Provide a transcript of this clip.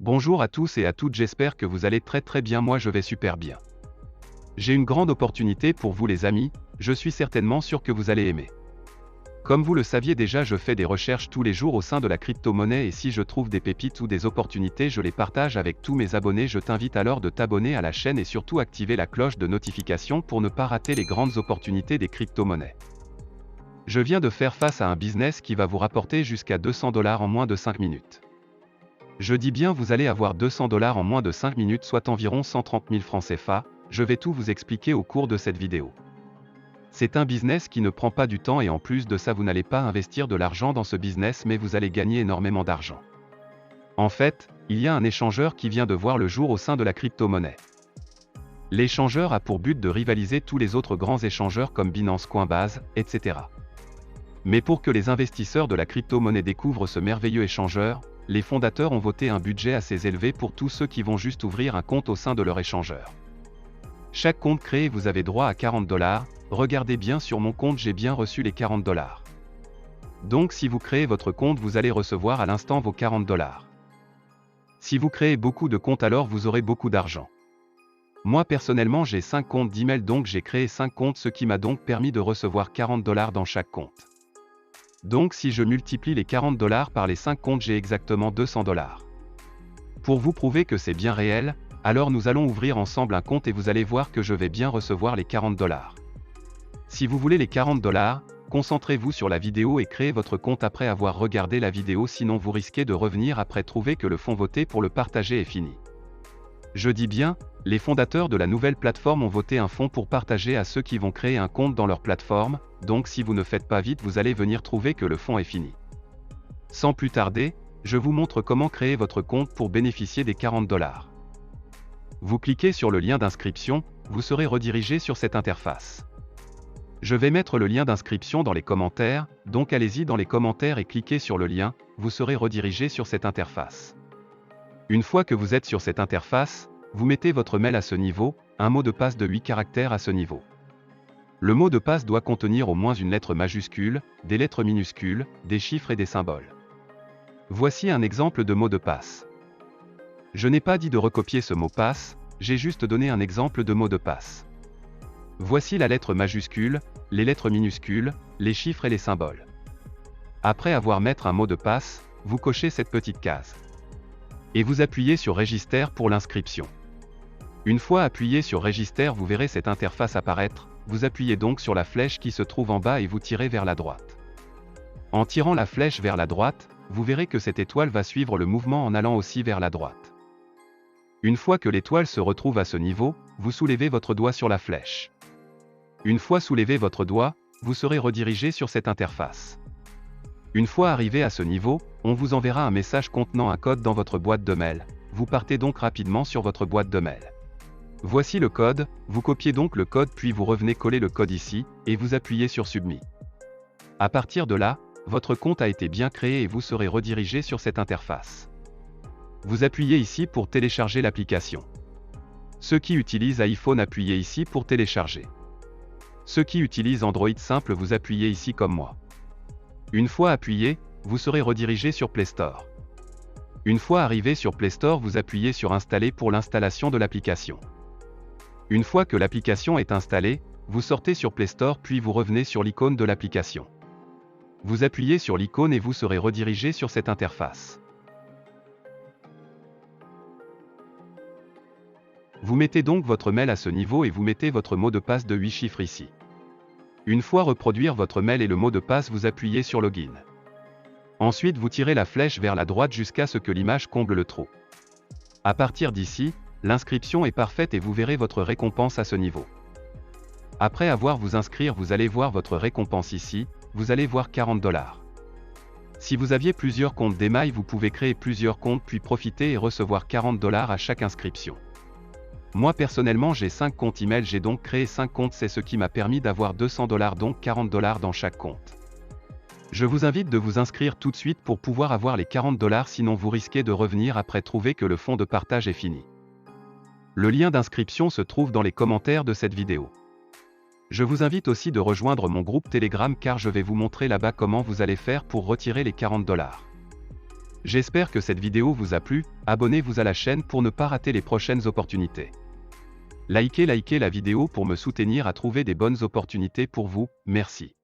Bonjour à tous et à toutes, j'espère que vous allez très bien, moi je vais super bien. J'ai une grande opportunité pour vous les amis, je suis certainement sûr que vous allez aimer. Comme vous le saviez déjà, je fais des recherches tous les jours au sein de la crypto-monnaie et si je trouve des pépites ou des opportunités, je les partage avec tous mes abonnés. Je t'invite alors de t'abonner à la chaîne et surtout activer la cloche de notification pour ne pas rater les grandes opportunités des crypto-monnaies. Je viens de faire face à un business qui va vous rapporter jusqu'à 200 $ en moins de 5 minutes. Je dis bien vous allez avoir 200 $ en moins de 5 minutes, soit environ 130 000 francs CFA, je vais tout vous expliquer au cours de cette vidéo. C'est un business qui ne prend pas du temps et en plus de ça vous n'allez pas investir de l'argent dans ce business mais vous allez gagner énormément d'argent. En fait, il y a un échangeur qui vient de voir le jour au sein de la crypto-monnaie. L'échangeur a pour but de rivaliser tous les autres grands échangeurs comme Binance, Coinbase, etc. Mais pour que les investisseurs de la crypto-monnaie découvrent ce merveilleux échangeur, les fondateurs ont voté un budget assez élevé pour tous ceux qui vont juste ouvrir un compte au sein de leur échangeur. Chaque compte créé, vous avez droit à 40 $. Regardez bien sur mon compte, j'ai bien reçu les 40 $. Donc si vous créez votre compte, vous allez recevoir à l'instant vos 40 $. Si vous créez beaucoup de comptes, alors vous aurez beaucoup d'argent. Moi personnellement j'ai 5 comptes d'email, donc j'ai créé 5 comptes, ce qui m'a donc permis de recevoir 40 $ dans chaque compte. Donc si je multiplie les 40 $ par les 5 comptes, j'ai exactement 200 $. Pour vous prouver que c'est bien réel, alors nous allons ouvrir ensemble un compte et vous allez voir que je vais bien recevoir les 40 $. Si vous voulez les 40 $, concentrez-vous sur la vidéo et créez votre compte après avoir regardé la vidéo, sinon vous risquez de revenir après trouver que le fonds voté pour le partager est fini. Je dis bien, les fondateurs de la nouvelle plateforme ont voté un fonds pour partager à ceux qui vont créer un compte dans leur plateforme, donc si vous ne faites pas vite, vous allez venir trouver que le fonds est fini. Sans plus tarder, je vous montre comment créer votre compte pour bénéficier des 40 $. Vous cliquez sur le lien d'inscription, vous serez redirigé sur cette interface. Je vais mettre le lien d'inscription dans les commentaires, donc allez-y dans les commentaires et cliquez sur le lien, vous serez redirigé sur cette interface. Une fois que vous êtes sur cette interface, vous mettez votre mail à ce niveau, un mot de passe de 8 caractères à ce niveau. Le mot de passe doit contenir au moins une lettre majuscule, des lettres minuscules, des chiffres et des symboles. Voici un exemple de mot de passe. Je n'ai pas dit de recopier ce mot passe, j'ai juste donné un exemple de mot de passe. Voici la lettre majuscule, les lettres minuscules, les chiffres et les symboles. Après avoir mis un mot de passe, vous cochez cette petite case. Et vous appuyez sur Register pour l'inscription. Une fois appuyé sur Register, vous verrez cette interface apparaître, vous appuyez donc sur la flèche qui se trouve en bas et vous tirez vers la droite. En tirant la flèche vers la droite, vous verrez que cette étoile va suivre le mouvement en allant aussi vers la droite. Une fois que l'étoile se retrouve à ce niveau, vous soulevez votre doigt sur la flèche. Une fois soulevé votre doigt, vous serez redirigé sur cette interface. Une fois arrivé à ce niveau, on vous enverra un message contenant un code dans votre boîte de mail. Vous partez donc rapidement sur votre boîte de mail. Voici le code, vous copiez donc le code puis vous revenez coller le code ici, et vous appuyez sur Submit. À partir de là, votre compte a été bien créé et vous serez redirigé sur cette interface. Vous appuyez ici pour télécharger l'application. Ceux qui utilisent iPhone, appuyez ici pour télécharger. Ceux qui utilisent Android simple, vous appuyez ici comme moi. Une fois appuyé, vous serez redirigé sur Play Store. Une fois arrivé sur Play Store, vous appuyez sur Installer pour l'installation de l'application. Une fois que l'application est installée, vous sortez sur Play Store puis vous revenez sur l'icône de l'application. Vous appuyez sur l'icône et vous serez redirigé sur cette interface. Vous mettez donc votre mail à ce niveau et vous mettez votre mot de passe de 8 chiffres ici. Une fois reproduire votre mail et le mot de passe, vous appuyez sur Login. Ensuite vous tirez la flèche vers la droite jusqu'à ce que l'image comble le trou. À partir d'ici, l'inscription est parfaite et vous verrez votre récompense à ce niveau. Après avoir vous inscrire, vous allez voir votre récompense ici, vous allez voir 40 $. Si vous aviez plusieurs comptes d'email, vous pouvez créer plusieurs comptes puis profiter et recevoir 40 $ à chaque inscription. Moi personnellement j'ai 5 comptes email, j'ai donc créé 5 comptes, c'est ce qui m'a permis d'avoir 200 $, donc 40 $ dans chaque compte. Je vous invite de vous inscrire tout de suite pour pouvoir avoir les 40 $, sinon vous risquez de revenir après trouver que le fonds de partage est fini. Le lien d'inscription se trouve dans les commentaires de cette vidéo. Je vous invite aussi de rejoindre mon groupe Telegram car je vais vous montrer là-bas comment vous allez faire pour retirer les 40 $. J'espère que cette vidéo vous a plu, abonnez-vous à la chaîne pour ne pas rater les prochaines opportunités. Likez la vidéo pour me soutenir à trouver des bonnes opportunités pour vous, merci.